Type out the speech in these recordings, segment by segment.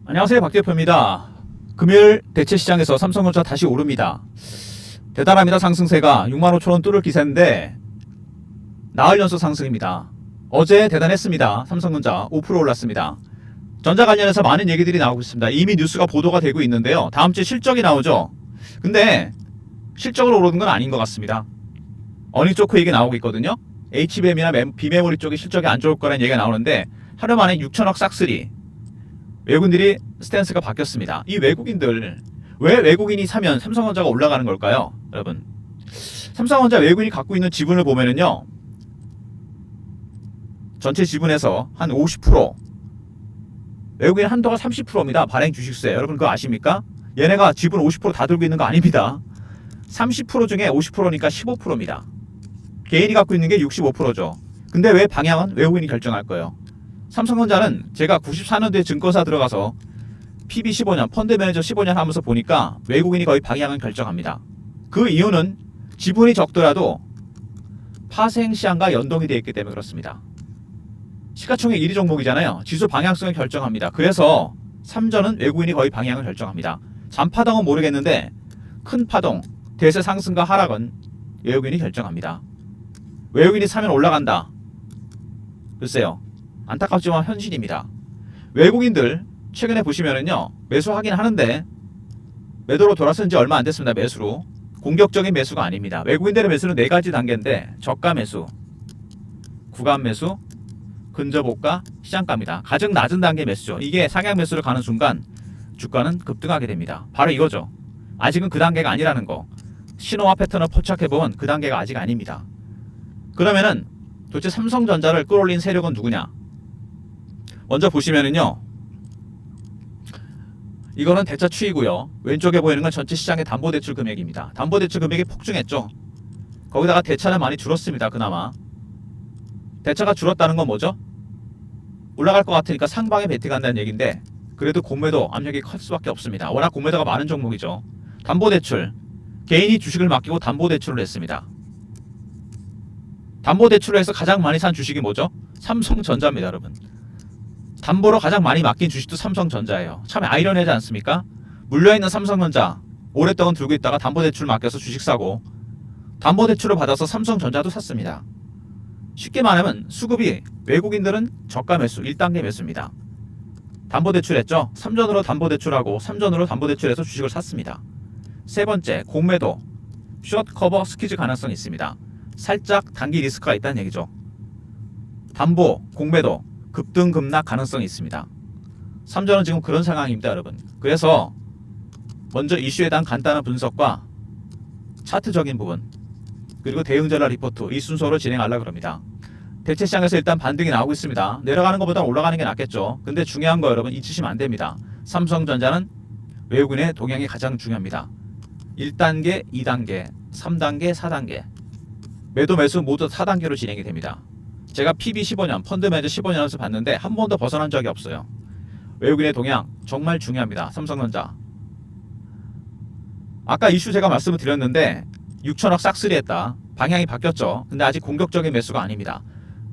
안녕하세요, 박 대표입니다. 금요일 대체 시장에서 삼성전자 다시 오릅니다. 대단합니다. 상승세가 65,000원 뚫을 기세인데 나흘 연속 상승입니다. 어제 대단했습니다. 삼성전자 5% 올랐습니다. 전자 관련해서 많은 얘기들이 나오고 있습니다. 이미 뉴스가 보도가 되고 있는데요. 다음 주에 실적이 나오죠. 근데 실적으로 오르는 건 아닌 것 같습니다. 어닝 좋고 얘기 나오고 있거든요. HBM이나 비메모리 쪽이 실적이 안 좋을 거라는 얘기가 나오는데 하루 만에 6천억 싹쓸이. 외국인들이 스탠스가 바뀌었습니다. 이 외국인들, 왜 외국인이 사면 삼성전자가 올라가는 걸까요? 여러분, 삼성전자 외국인이 갖고 있는 지분을 보면은요, 전체 지분에서 한 50%, 외국인 한도가 30%입니다. 발행 주식세. 여러분 그거 아십니까? 얘네가 지분 50% 다 들고 있는 거 아닙니다. 30% 중에 50%니까 15%입니다. 개인이 갖고 있는 게 65%죠. 근데 왜 방향은 외국인이 결정할 거예요? 삼성전자는 제가 94년도에 증권사 들어가서 PB 15년, 펀드 매니저 15년 하면서 보니까 외국인이 거의 방향을 결정합니다. 그 이유는 지분이 적더라도 파생시장과 연동이 되어 있기 때문에 그렇습니다. 시가총액 1위 종목이잖아요. 지수 방향성을 결정합니다. 그래서 삼전은 외국인이 거의 방향을 결정합니다. 잔파동은 모르겠는데 큰 파동, 대세 상승과 하락은 외국인이 결정합니다. 외국인이 사면 올라간다. 글쎄요. 안타깝지만 현실입니다. 외국인들 최근에 보시면은요, 매수하긴 하는데 매도로 돌아선 지 얼마 안 됐습니다. 매수로. 공격적인 매수가 아닙니다. 외국인들의 매수는 4가지 단계인데 저가 매수, 구간 매수, 근접호가, 시장가입니다. 가장 낮은 단계 매수죠. 이게 상향 매수를 가는 순간 주가는 급등하게 됩니다. 바로 이거죠. 아직은 그 단계가 아니라는 거. 신호와 패턴을 포착해보면 그 단계가 아직 아닙니다. 그러면은 도대체 삼성전자를 끌어올린 세력은 누구냐? 먼저 보시면은요, 이거는 대차 추이고요. 왼쪽에 보이는 건 전체 시장의 담보대출 금액입니다. 담보대출 금액이 폭증했죠. 거기다가 대차는 많이 줄었습니다. 그나마 대차가 줄었다는 건 뭐죠? 올라갈 것 같으니까 상방에 베팅한다는 얘기인데, 그래도 공매도 압력이 클 수밖에 없습니다. 워낙 공매도가 많은 종목이죠. 담보대출, 개인이 주식을 맡기고 담보대출을 했습니다. 담보대출을 해서 가장 많이 산 주식이 뭐죠? 삼성전자입니다. 여러분, 담보로 가장 많이 맡긴 주식도 삼성전자예요. 참 아이러니하지 않습니까? 물려있는 삼성전자 오랫동안 들고 있다가 담보대출 맡겨서 주식 사고, 담보대출을 받아서 삼성전자도 샀습니다. 쉽게 말하면 수급이, 외국인들은 저가 매수, 1단계 매수입니다. 담보대출했죠. 3전으로 담보대출하고 3전으로 담보대출해서 주식을 샀습니다. 세 번째, 공매도, 숏 커버 스퀴즈 가능성이 있습니다. 살짝 단기 리스크가 있다는 얘기죠. 담보, 공매도, 급등 급락 가능성이 있습니다. 3전은 지금 그런 상황입니다, 여러분. 그래서 먼저 이슈에 대한 간단한 분석과 차트적인 부분, 그리고 대응 전략 리포트, 이 순서로 진행하려고 합니다. 대체 시장에서 일단 반등이 나오고 있습니다. 내려가는 것보다 올라가는 게 낫겠죠. 근데 중요한 거 여러분 잊으시면 안 됩니다. 삼성전자는 외국인의 동향이 가장 중요합니다. 1단계, 2단계, 3단계, 4단계. 매도 매수 모두 4단계로 진행이 됩니다. 제가 PB 15년, 펀드 매니저 15년 하면서 봤는데 한 번도 벗어난 적이 없어요. 외국인의 동향 정말 중요합니다. 삼성전자. 아까 이슈 제가 말씀을 드렸는데 6천억 싹쓸이 했다. 방향이 바뀌었죠. 근데 아직 공격적인 매수가 아닙니다.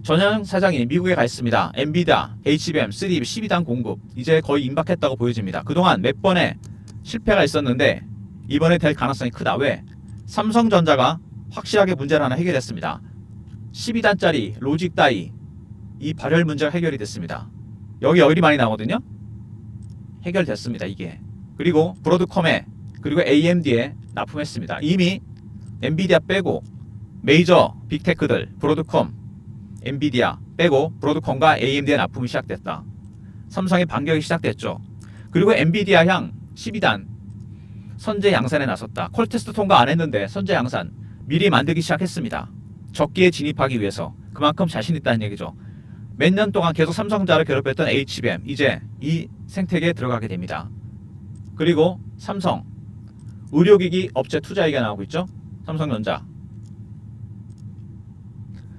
전현 사장이 미국에 가 있습니다. 엔비디아, HBM, 3D, 12단 공급 이제 거의 임박했다고 보여집니다. 그동안 몇 번의 실패가 있었는데 이번에 될 가능성이 크다. 왜? 삼성전자가 확실하게 문제를 하나 해결했습니다. 12단짜리 로직 다이, 이 발열 문제가 해결이 됐습니다. 여기 열이 많이 나거든요. 해결됐습니다. 이게. 그리고 브로드컴에, 그리고 AMD에 납품했습니다. 이미 엔비디아 빼고 메이저 빅테크들, 브로드컴, 엔비디아 빼고 브로드컴과 AMD에 납품이 시작됐다. 삼성의 반격이 시작됐죠. 그리고 엔비디아 향 12단 선제 양산에 나섰다. 콜테스트 통과 안 했는데 선제 양산 미리 만들기 시작했습니다. 적기에 진입하기 위해서. 그만큼 자신 있다는 얘기죠. 몇 년 동안 계속 삼성전자를 괴롭혔던 HBM 이제 이 생태계에 들어가게 됩니다. 그리고 삼성 의료기기 업체 투자 얘기가 나오고 있죠. 삼성전자.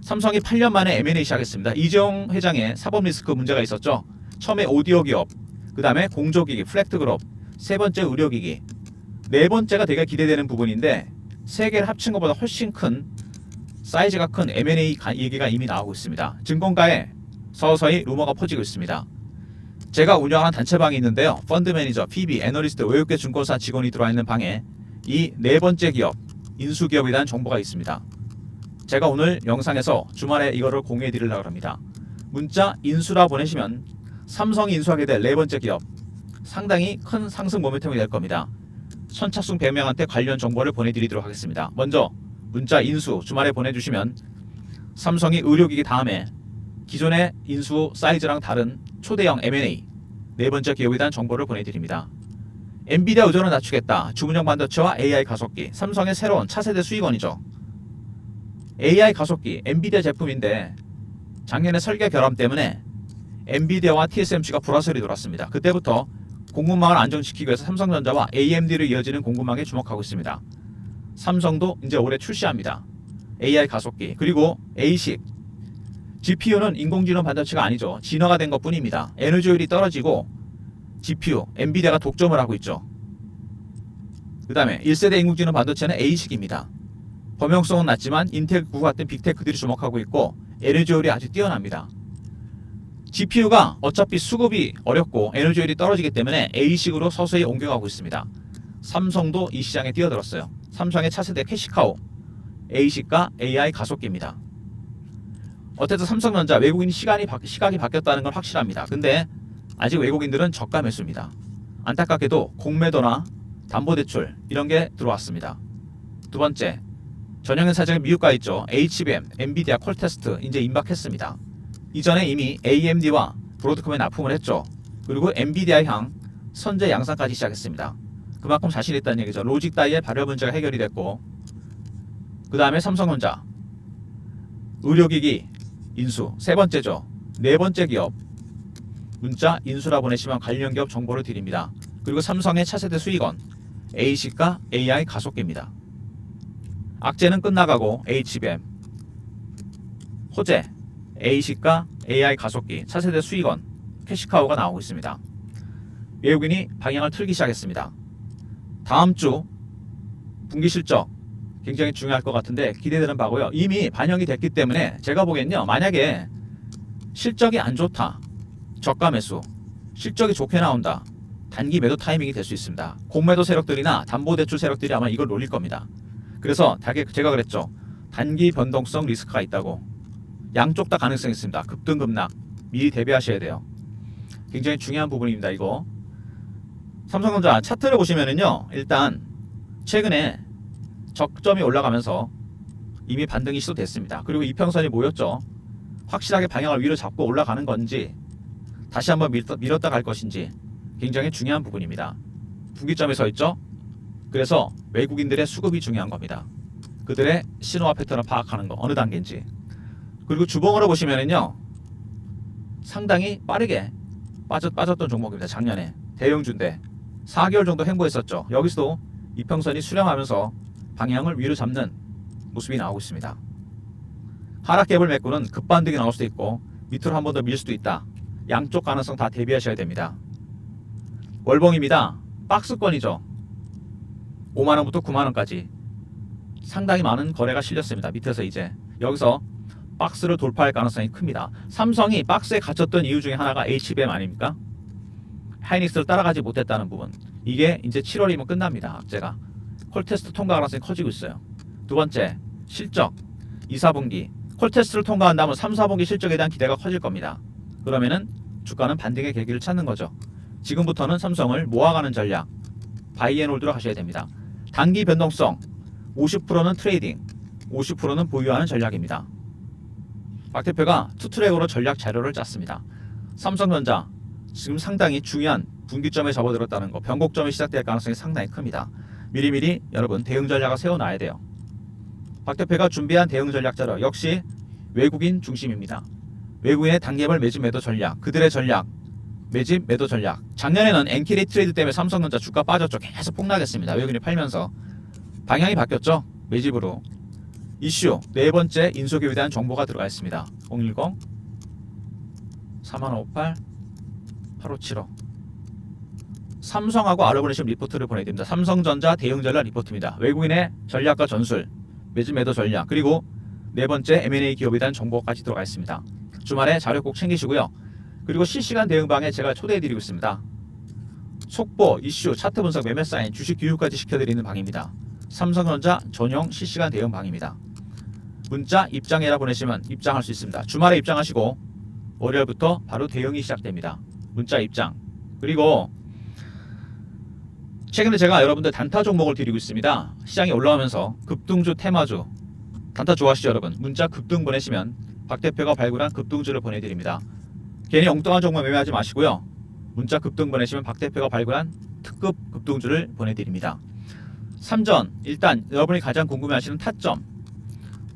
삼성이 8년 만에 M&A 시작했습니다. 이재용 회장의 사법 리스크 문제가 있었죠. 처음에 오디오 기업, 그 다음에 공조기기, 플렉트그룹, 세 번째 의료기기, 네 번째가 되게 기대되는 부분인데 세 개를 합친 것보다 훨씬 큰 사이즈가 큰 M&A 얘기가 이미 나오고 있습니다. 증권가에 서서히 루머가 퍼지고 있습니다. 제가 운영하는 단체방이 있는데요. 펀드 매니저, PB, 애널리스트, 외국계 증권사 직원이 들어와 있는 방에 이 네 번째 기업, 인수기업에 대한 정보가 있습니다. 제가 오늘 영상에서 주말에 이거를 공유해 드리려고 합니다. 문자 인수라 보내시면 삼성이 인수하게 될 네 번째 기업, 상당히 큰 상승 모멘텀이 될 겁니다. 선착순 100명한테 관련 정보를 보내드리도록 하겠습니다. 먼저 문자 인수 주말에 보내주시면 삼성이 의료기기 다음에 기존의 인수 사이즈랑 다른 초대형 M&A 네 번째 기업에 대한 정보를 보내드립니다. 엔비디아 의존을 낮추겠다. 주문형 반도체와 AI 가속기, 삼성의 새로운 차세대 수익원이죠. AI 가속기, 엔비디아 제품인데 작년에 설계 결함 때문에 엔비디아와 TSMC가 불화설이 돌았습니다. 그때부터 공급망을 안정시키기 위해서 삼성전자와 AMD로 이어지는 공급망에 주목하고 있습니다. 삼성도 이제 올해 출시합니다. AI 가속기, 그리고 ASIC, GPU는 인공지능 반도체가 아니죠. 진화가 된 것뿐입니다. 에너지효율이 떨어지고 GPU, 엔비디아가 독점을 하고 있죠. 그 다음에 1세대 인공지능 반도체는 ASIC입니다. 범용성은 낮지만 인텔9 같은 빅테크들이 주목하고 있고 에너지효율이 아주 뛰어납니다. GPU가 어차피 수급이 어렵고 에너지효율이 떨어지기 때문에 ASIC으로 서서히 옮겨가고 있습니다. 삼성도 이 시장에 뛰어들었어요. 삼성의 차세대 캐시카우, ASIC과 AI 가속기입니다. 어쨌든 삼성전자 외국인 시각이 바뀌었다는 건 확실합니다. 근데 아직 외국인들은 저가 매수입니다. 안타깝게도 공매도나 담보대출 이런 게 들어왔습니다. 두 번째, 전형의 사정에 미국가 있죠. HBM, 엔비디아, 콜테스트 이제 임박했습니다. 이전에 이미 AMD와 브로드컴에 납품을 했죠. 그리고 엔비디아 향 선제 양산까지 시작했습니다. 그만큼 자신 있다는 얘기죠. 로직 다이의 발열 문제가 해결이 됐고, 그 다음에 삼성전자 의료기기 인수 세 번째죠. 네 번째 기업 문자 인수라 보내시면 관련 기업 정보를 드립니다. 그리고 삼성의 차세대 수익원 ASIC과 AI 가속기입니다. 악재는 끝나가고 HBM, 호재, ASIC과 AI 가속기, 차세대 수익원, 캐시카우가 나오고 있습니다. 외국인이 방향을 틀기 시작했습니다. 다음 주 분기 실적 굉장히 중요할 것 같은데 기대되는 바고요. 이미 반영이 됐기 때문에 제가 보기엔요. 만약에 실적이 안 좋다. 저가 매수. 실적이 좋게 나온다. 단기 매도 타이밍이 될 수 있습니다. 공매도 세력들이나 담보대출 세력들이 아마 이걸 노릴 겁니다. 그래서 제가 그랬죠. 단기 변동성 리스크가 있다고. 양쪽 다 가능성이 있습니다. 급등급락. 미리 대비하셔야 돼요. 굉장히 중요한 부분입니다. 이거. 삼성전자 차트를 보시면은요. 일단 최근에 적점이 올라가면서 이미 반등이 시도됐습니다. 그리고 이평선이 모였죠. 확실하게 방향을 위로 잡고 올라가는 건지 다시 한번 밀었다 갈 것인지 굉장히 중요한 부분입니다. 분기점에 서 있죠. 그래서 외국인들의 수급이 중요한 겁니다. 그들의 신호와 패턴을 파악하는 거 어느 단계인지. 그리고 주봉으로 보시면은요. 상당히 빠르게 빠졌던 종목입니다. 작년에 대형주인데 4개월 정도 횡보했었죠. 여기서도 이평선이 수렴하면서 방향을 위로 잡는 모습이 나오고 있습니다. 하락갭을 메꾸는 급반등이 나올 수도 있고 밑으로 한 번 더 밀 수도 있다. 양쪽 가능성 다 대비하셔야 됩니다. 월봉입니다. 박스권이죠. 5만원부터 9만원까지 상당히 많은 거래가 실렸습니다. 밑에서 이제 여기서 박스를 돌파할 가능성이 큽니다. 삼성이 박스에 갇혔던 이유 중에 하나가 HBM 아닙니까? 하이닉스를 따라가지 못했다는 부분. 이게 이제 7월이면 끝납니다. 악재가. 콜테스트 통과 가능성이 커지고 있어요. 두 번째, 실적. 2, 4분기. 콜테스트를 통과한다면 3, 4분기 실적에 대한 기대가 커질 겁니다. 그러면은 주가는 반등의 계기를 찾는 거죠. 지금부터는 삼성을 모아가는 전략. 바이앤홀드로 가셔야 됩니다. 단기 변동성. 50%는 트레이딩, 50%는 보유하는 전략입니다. 박 대표가 투트랙으로 전략 자료를 짰습니다. 삼성전자 지금 상당히 중요한 분기점에 접어들었다는 거, 변곡점이 시작될 가능성이 상당히 큽니다. 미리미리 여러분 대응 전략을 세워놔야 돼요. 박 대표가 준비한 대응 전략 자료 역시 외국인 중심입니다. 외국인의 단계별 매집 매도 전략, 그들의 전략, 매집 매도 전략. 작년에는 엔키리 트레이드 때문에 삼성전자 주가 빠졌죠. 계속 폭락했습니다. 외국인이 팔면서. 방향이 바뀌었죠. 매집으로. 이슈 네 번째 인수기업에 대한 정보가 들어가 있습니다. 010 4158 8575. 삼성하고 알아보내시면 리포트를 보내드립니다. 삼성전자 대응 전략 리포트입니다. 외국인의 전략과 전술, 매집 매도 전략, 그리고 네 번째 M&A 기업에 대한 정보까지 들어가 있습니다. 주말에 자료 꼭 챙기시고요. 그리고 실시간 대응방에 제가 초대해드리고 있습니다. 속보, 이슈, 차트 분석, 매매 사인, 주식 교육까지 시켜드리는 방입니다. 삼성전자 전용 실시간 대응방입니다. 문자 입장해라 보내시면 입장할 수 있습니다. 주말에 입장하시고 월요일부터 바로 대응이 시작됩니다. 문자 입장. 그리고 최근에 제가 여러분들 단타 종목을 드리고 있습니다. 시장이 올라오면서 급등주, 테마주, 단타 좋아하시죠 여러분? 문자 급등 보내시면 박 대표가 발굴한 급등주를 보내드립니다. 괜히 엉뚱한 종목 매매하지 마시고요. 문자 급등 보내시면 박 대표가 발굴한 특급 급등주를 보내드립니다. 삼전, 일단 여러분이 가장 궁금해하시는 타점,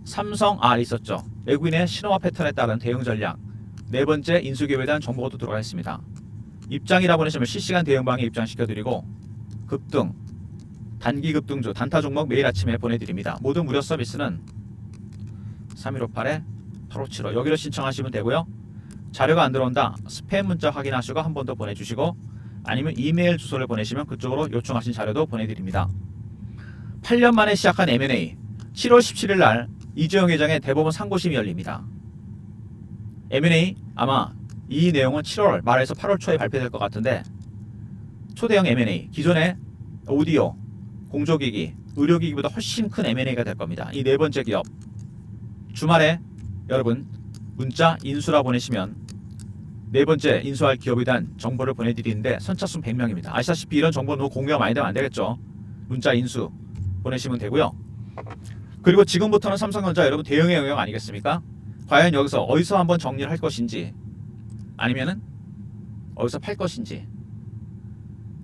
삼성 R 있었죠. 외국인의 신호와 패턴에 따른 대응 전략, 네 번째 인수기업에 대한 정보가 또 들어가 있습니다. 입장이라 보내시면 실시간 대응방에 입장시켜드리고 급등, 단기 급등주, 단타 종목 매일 아침에 보내드립니다. 모든 무료 서비스는 3158-8575 여기로 신청하시면 되고요. 자료가 안 들어온다, 스팸 문자 확인하시고 한 번 더 보내주시고 아니면 이메일 주소를 보내시면 그쪽으로 요청하신 자료도 보내드립니다. 8년 만에 시작한 M&A 7월 17일 날 이재용 회장의 대법원 상고심이 열립니다. M&A 아마 이 내용은 7월 말에서 8월 초에 발표될 것 같은데 초대형 M&A, 기존의 오디오, 공조기기, 의료기기보다 훨씬 큰 M&A가 될 겁니다. 이 네 번째 기업 주말에 여러분 문자 인수라 보내시면 네 번째 인수할 기업에 대한 정보를 보내드리는데 선착순 100명입니다. 아시다시피 이런 정보는 너무 공개가 많이 되면 안 되겠죠. 문자 인수 보내시면 되고요. 그리고 지금부터는 삼성전자 여러분 대응의 영역 아니겠습니까? 과연 여기서 어디서 한번 정리를 할 것인지 아니면은 어디서 팔 것인지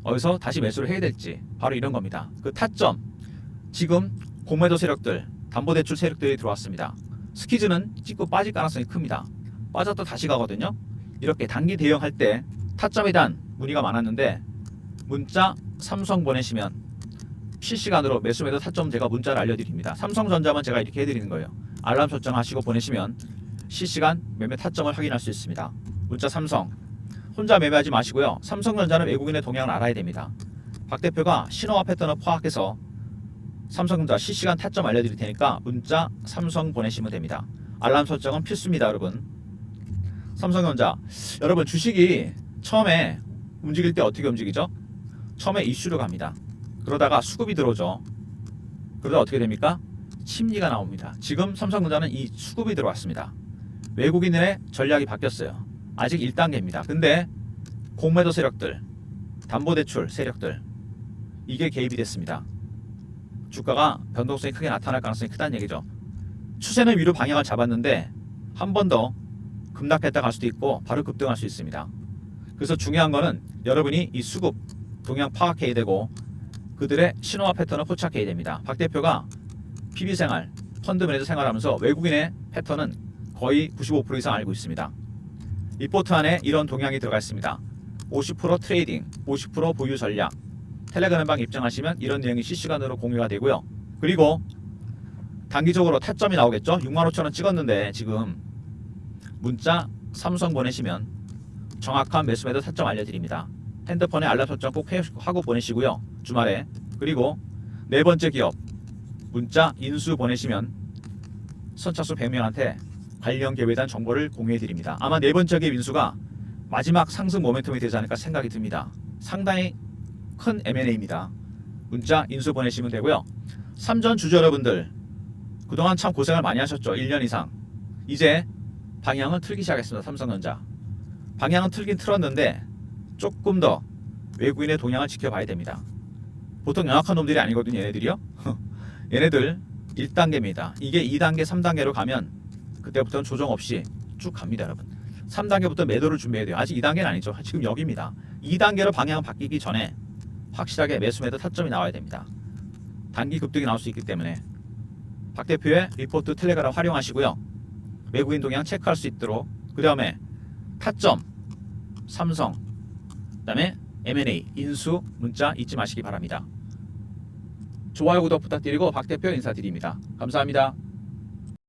어디서 다시 매수를 해야 될지 바로 이런 겁니다. 그 타점 지금 공매도 세력들 담보대출 세력들이 들어왔습니다. 스키즈는 찍고 빠질 가능성이 큽니다. 빠졌다 다시 가거든요. 이렇게 단기 대응할 때 타점에 대한 문의가 많았는데 문자 삼성 보내시면 실시간으로 매수 매도 타점 제가 문자를 알려드립니다. 삼성전자만 제가 이렇게 해드리는 거예요. 알람 설정하시고 보내시면 실시간 매매 타점을 확인할 수 있습니다. 문자 삼성 혼자 매매하지 마시고요. 삼성전자는 외국인의 동향을 알아야 됩니다. 박 대표가 신호와 패턴을 파악해서 삼성전자 실시간 타점 알려드릴 테니까 문자 삼성 보내시면 됩니다. 알람 설정은 필수입니다 여러분. 삼성전자 여러분 주식이 처음에 움직일 때 어떻게 움직이죠? 처음에 이슈로 갑니다. 그러다가 수급이 들어오죠. 그러다 어떻게 됩니까? 심리가 나옵니다. 지금 삼성전자는 이 수급이 들어왔습니다. 외국인의 전략이 바뀌었어요. 아직 1단계입니다. 근데 공매도 세력들, 담보대출 세력들 이게 개입이 됐습니다. 주가가 변동성이 크게 나타날 가능성이 크다는 얘기죠. 추세는 위로 방향을 잡았는데 한 번 더 급락했다 갈 수도 있고 바로 급등할 수 있습니다. 그래서 중요한 거는 여러분이 이 수급 동향 파악해야 되고 그들의 신호와 패턴을 포착해야 됩니다. 박 대표가 PB생활, 펀드 매니저 생활하면서 외국인의 패턴은 거의 95% 이상 알고 있습니다. 리포트 안에 이런 동향이 들어가 있습니다. 50% 트레이딩, 50% 보유 전략. 텔레그램방 입장하시면 이런 내용이 실시간으로 공유가 되고요. 그리고 단기적으로 타점이 나오겠죠. 65,000원 찍었는데 지금 문자 삼성 보내시면 정확한 매수 매도 타점 알려드립니다. 핸드폰에 알람 설정 꼭 하고 보내시고요. 주말에. 그리고 네 번째 기업 문자 인수 보내시면 선착순 100명한테 관련 기업에 대한 정보를 공유해드립니다. 아마 네 번째 기업 인수가 마지막 상승 모멘텀이 되지 않을까 생각이 듭니다. 상당히 큰 M&A입니다. 문자 인수 보내시면 되고요. 삼전 주주 여러분들 그동안 참 고생을 많이 하셨죠. 1년 이상. 이제 방향을 틀기 시작했습니다. 삼성전자. 방향은 틀긴 틀었는데 조금 더 외국인의 동향을 지켜봐야 됩니다. 보통 영악한 놈들이 아니거든요. 얘네들이요. 얘네들 1단계입니다. 이게 2단계, 3단계로 가면 그때부터는 조정 없이 쭉 갑니다. 여러분. 3단계부터 매도를 준비해야 돼요. 아직 2단계는 아니죠. 지금 여기입니다. 2단계로 방향 바뀌기 전에 확실하게 매수 매도 타점이 나와야 됩니다. 단기 급등이 나올 수 있기 때문에 박 대표의 리포트 텔레그램 활용하시고요. 외국인 동향 체크할 수 있도록 그 다음에 타점 삼성 그 다음에 M&A 인수 문자 잊지 마시기 바랍니다. 좋아요 구독 부탁드리고 박 대표 인사드립니다. 감사합니다.